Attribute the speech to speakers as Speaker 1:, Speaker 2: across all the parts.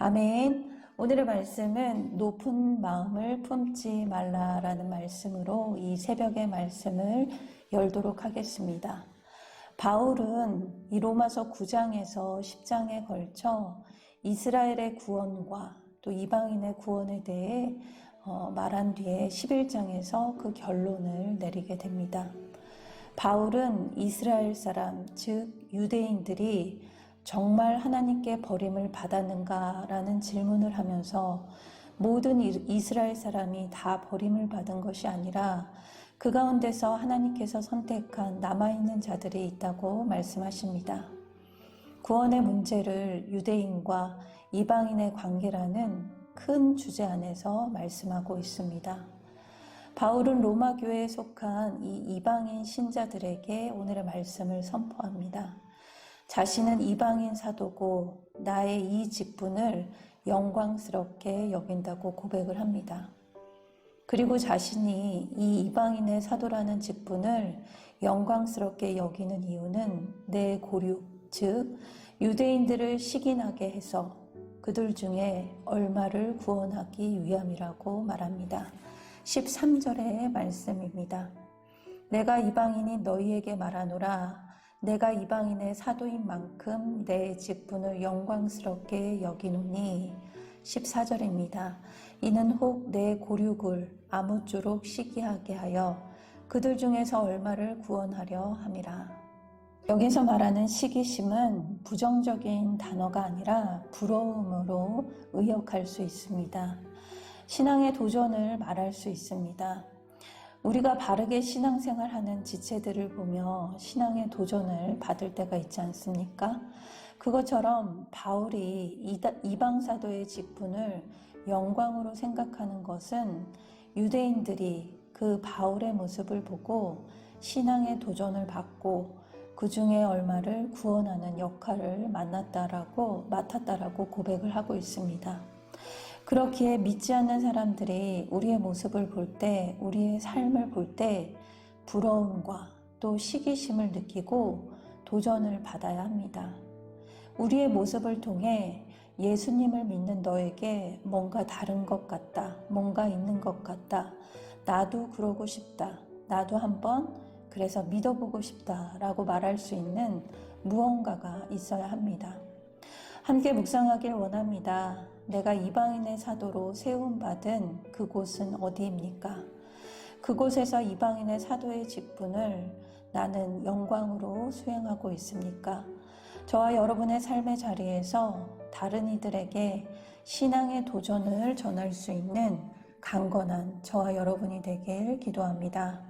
Speaker 1: 아멘. 오늘의 말씀은 높은 마음을 품지 말라라는 말씀으로 이 새벽의 말씀을 열도록 하겠습니다. 바울은 이 로마서 9장에서 10장에 걸쳐 이스라엘의 구원과 또 이방인의 구원에 대해 말한 뒤에 11장에서 그 결론을 내리게 됩니다. 바울은 이스라엘 사람, 즉 유대인들이 정말 하나님께 버림을 받았는가라는 질문을 하면서 모든 이스라엘 사람이 다 버림을 받은 것이 아니라 그 가운데서 하나님께서 선택한 남아있는 자들이 있다고 말씀하십니다. 구원의 문제를 유대인과 이방인의 관계라는 큰 주제 안에서 말씀하고 있습니다. 바울은 로마 교회에 속한 이 이방인 신자들에게 오늘의 말씀을 선포합니다. 자신은 이방인 사도고 나의 이 직분을 영광스럽게 여긴다고 고백을 합니다. 그리고 자신이 이 이방인의 사도라는 직분을 영광스럽게 여기는 이유는 내 고륙, 즉 유대인들을 시기나게 해서 그들 중에 얼마를 구원하기 위함이라고 말합니다. 13절의 말씀입니다. 내가 이방인이 너희에게 말하노라. 내가 이방인의 사도인 만큼 내 직분을 영광스럽게 여기노니. 14절입니다. 이는 혹 내 고륙을 아무쪼록 시기하게 하여 그들 중에서 얼마를 구원하려 함이라. 여기서 말하는 시기심은 부정적인 단어가 아니라 부러움으로 의역할 수 있습니다. 신앙의 도전을 말할 수 있습니다. 우리가 바르게 신앙생활하는 지체들을 보며 신앙의 도전을 받을 때가 있지 않습니까? 그것처럼 바울이 이방사도의 직분을 영광으로 생각하는 것은 유대인들이 그 바울의 모습을 보고 신앙의 도전을 받고 그 중에 얼마를 구원하는 역할을 맡았다라고 고백을 하고 있습니다. 그렇기에 믿지 않는 사람들이 우리의 모습을 볼 때, 우리의 삶을 볼 때 부러움과 또 시기심을 느끼고 도전을 받아야 합니다. 우리의 모습을 통해 예수님을 믿는 너에게 뭔가 다른 것 같다, 뭔가 있는 것 같다, 나도 그러고 싶다, 나도 한번 그래서 믿어보고 싶다라고 말할 수 있는 무언가가 있어야 합니다. 함께 묵상하길 원합니다. 내가 이방인의 사도로 세움받은 그곳은 어디입니까? 그곳에서 이방인의 사도의 직분을 나는 영광으로 수행하고 있습니까? 저와 여러분의 삶의 자리에서 다른 이들에게 신앙의 도전을 전할 수 있는 강건한 저와 여러분이 되길 기도합니다.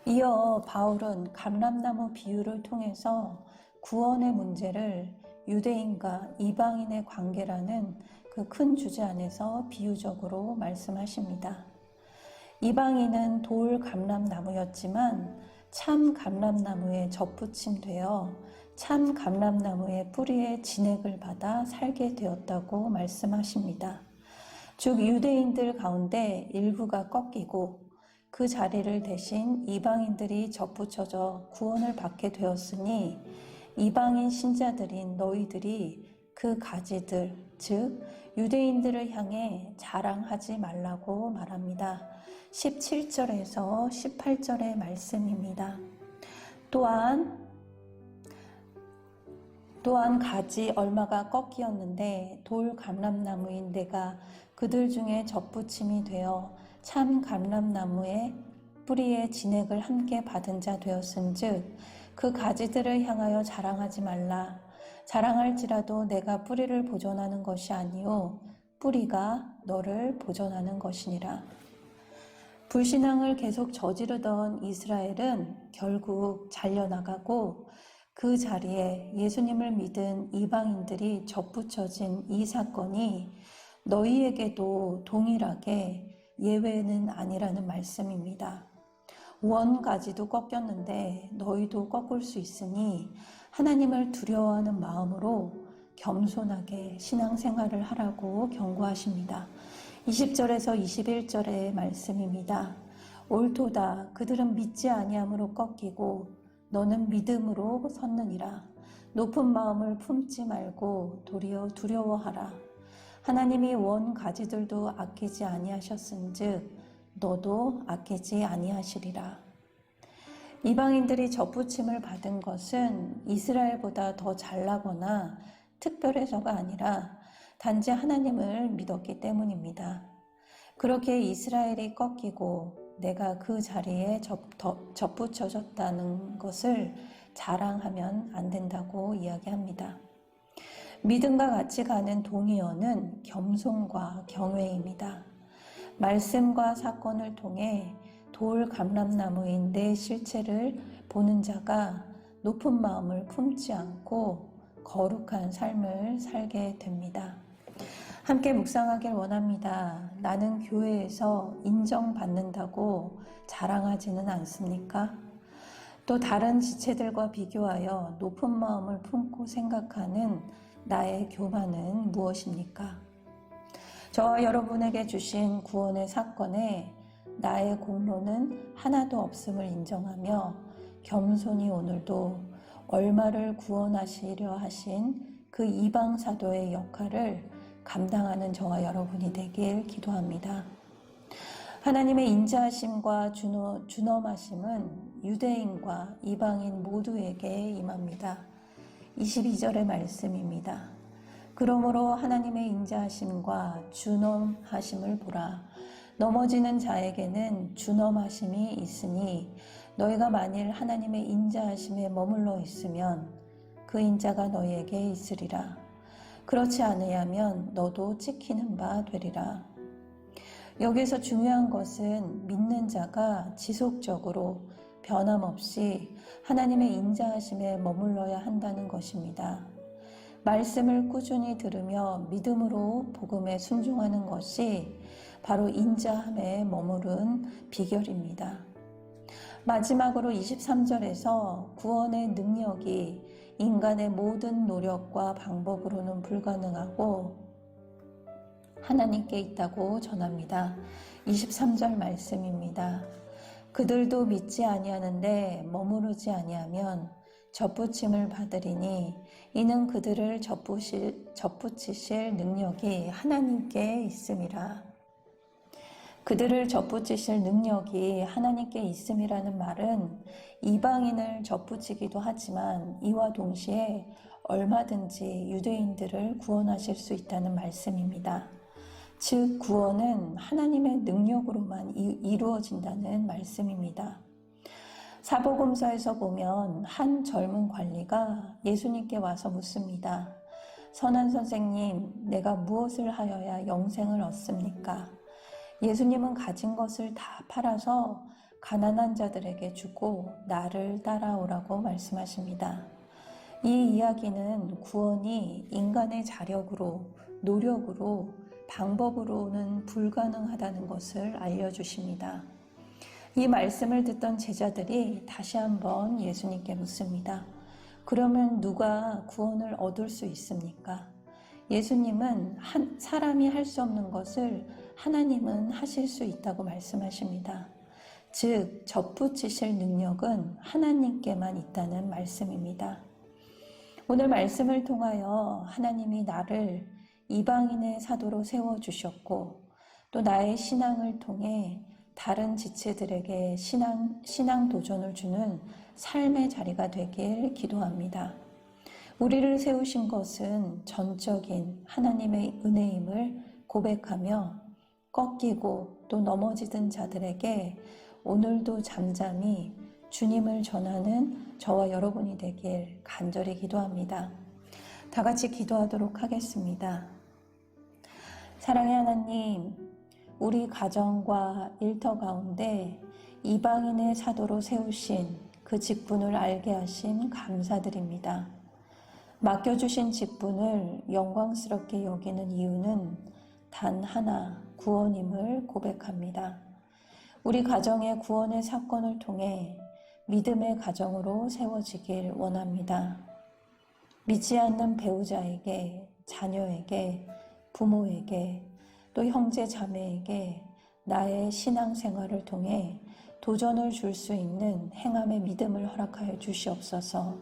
Speaker 1: 이어 바울은 감람나무 비유를 통해서 구원의 문제를 유대인과 이방인의 관계라는 그 큰 주제 안에서 비유적으로 말씀하십니다. 이방인은 돌 감람나무였지만 참 감람나무에 접붙임되어 참 감람나무의 뿌리에 진액을 받아 살게 되었다고 말씀하십니다. 즉 유대인들 가운데 일부가 꺾이고 그 자리를 대신 이방인들이 접붙여져 구원을 받게 되었으니 이방인 신자들인 너희들이 그 가지들, 즉 유대인들을 향해 자랑하지 말라고 말합니다. 17절에서 18절의 말씀입니다. 또한 가지 얼마가 꺾이었는데 돌 감람나무인 내가 그들 중에 접붙임이 되어 참 감람나무의 뿌리에 진액을 함께 받은 자 되었은즉 그 가지들을 향하여 자랑하지 말라. 자랑할지라도 내가 뿌리를 보존하는 것이 아니요 뿌리가 너를 보존하는 것이니라. 불신앙을 계속 저지르던 이스라엘은 결국 잘려나가고 그 자리에 예수님을 믿은 이방인들이 접붙여진 이 사건이 너희에게도 동일하게 예외는 아니라는 말씀입니다. 원 가지도 꺾였는데 너희도 꺾을 수 있으니 하나님을 두려워하는 마음으로 겸손하게 신앙생활을 하라고 경고하십니다. 20절에서 21절의 말씀입니다. 옳도다. 그들은 믿지 아니함으로 꺾이고 너는 믿음으로 섰느니라. 높은 마음을 품지 말고 도리어 두려워하라. 하나님이 원 가지들도 아끼지 아니하셨은즉 너도 아끼지 아니하시리라. 이방인들이 접붙임을 받은 것은 이스라엘보다 더 잘나거나 특별해서가 아니라 단지 하나님을 믿었기 때문입니다. 그렇게 이스라엘이 꺾이고 내가 그 자리에 접붙여졌다는 것을 자랑하면 안 된다고 이야기합니다. 믿음과 같이 가는 동의어는 겸손과 경외입니다. 말씀과 사건을 통해 돌 감람나무인 내 실체를 보는 자가 높은 마음을 품지 않고 거룩한 삶을 살게 됩니다. 함께 묵상하길 원합니다. 나는 교회에서 인정받는다고 자랑하지는 않습니까? 또 다른 지체들과 비교하여 높은 마음을 품고 생각하는 나의 교만은 무엇입니까? 저와 여러분에게 주신 구원의 사건에 나의 공로는 하나도 없음을 인정하며 겸손히 오늘도 얼마를 구원하시려 하신 그 이방 사도의 역할을 감당하는 저와 여러분이 되길 기도합니다. 하나님의 인자하심과 준엄하심은 유대인과 이방인 모두에게 임합니다. 22절의 말씀입니다. 그러므로 하나님의 인자하심과 준엄하심을 보라. 넘어지는 자에게는 준엄하심이 있으니 너희가 만일 하나님의 인자하심에 머물러 있으면 그 인자가 너희에게 있으리라. 그렇지 않으면 너도 찍히는 바 되리라. 여기서 중요한 것은 믿는 자가 지속적으로 변함없이 하나님의 인자하심에 머물러야 한다는 것입니다. 말씀을 꾸준히 들으며 믿음으로 복음에 순종하는 것이 바로 인자함에 머무른 비결입니다. 마지막으로 23절에서 구원의 능력이 인간의 모든 노력과 방법으로는 불가능하고 하나님께 있다고 전합니다. 23절 말씀입니다. 그들도 믿지 아니하는데 머무르지 아니하면 접붙임을 받으리니 이는 그들을 접붙이실 능력이 하나님께 있음이라. 그들을 접붙이실 능력이 하나님께 있음이라는 말은 이방인을 접붙이기도 하지만 이와 동시에 얼마든지 유대인들을 구원하실 수 있다는 말씀입니다. 즉 구원은 하나님의 능력으로만 이루어진다는 말씀입니다. 사복음서에서 보면 한 젊은 관리가 예수님께 와서 묻습니다. 선한 선생님, 내가 무엇을 하여야 영생을 얻습니까? 예수님은 가진 것을 다 팔아서 가난한 자들에게 주고 나를 따라오라고 말씀하십니다. 이 이야기는 구원이 인간의 자력으로, 노력으로, 방법으로는 불가능하다는 것을 알려주십니다. 이 말씀을 듣던 제자들이 다시 한번 예수님께 묻습니다. 그러면 누가 구원을 얻을 수 있습니까? 예수님은 사람이 할 수 없는 것을 하나님은 하실 수 있다고 말씀하십니다. 즉, 접붙이실 능력은 하나님께만 있다는 말씀입니다. 오늘 말씀을 통하여 하나님이 나를 이방인의 사도로 세워주셨고 또 나의 신앙을 통해 다른 지체들에게 신앙 도전을 주는 삶의 자리가 되길 기도합니다. 우리를 세우신 것은 전적인 하나님의 은혜임을 고백하며 꺾이고 또 넘어지던 자들에게 오늘도 잠잠히 주님을 전하는 저와 여러분이 되길 간절히 기도합니다. 다 같이 기도하도록 하겠습니다. 사랑의 하나님, 우리 가정과 일터 가운데 이방인의 사도로 세우신 그 직분을 알게 하심 감사드립니다. 맡겨주신 직분을 영광스럽게 여기는 이유는 단 하나, 구원임을 고백합니다. 우리 가정의 구원의 사건을 통해 믿음의 가정으로 세워지길 원합니다. 믿지 않는 배우자에게, 자녀에게, 부모에게, 또 형제 자매에게 나의 신앙생활을 통해 도전을 줄 수 있는 행함의 믿음을 허락하여 주시옵소서.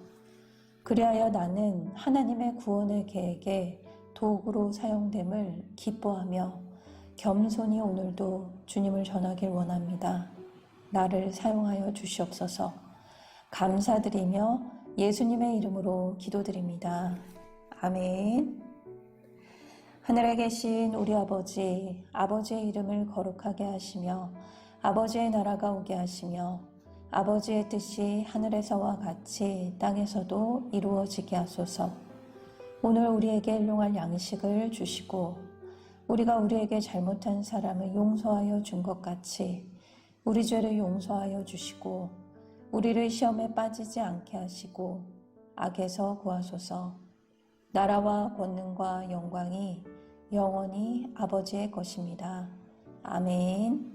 Speaker 1: 그리하여 나는 하나님의 구원의 계획에 도구로 사용됨을 기뻐하며 겸손히 오늘도 주님을 전하길 원합니다. 나를 사용하여 주시옵소서. 감사드리며 예수님의 이름으로 기도드립니다. 아멘. 하늘에 계신 우리 아버지, 아버지의 이름을 거룩하게 하시며 아버지의 나라가 오게 하시며 아버지의 뜻이 하늘에서와 같이 땅에서도 이루어지게 하소서. 오늘 우리에게 일용할 양식을 주시고 우리가 우리에게 잘못한 사람을 용서하여 준 것 같이 우리 죄를 용서하여 주시고 우리를 시험에 빠지지 않게 하시고 악에서 구하소서. 나라와 권능과 영광이 영원히 아버지의 것입니다. 아멘.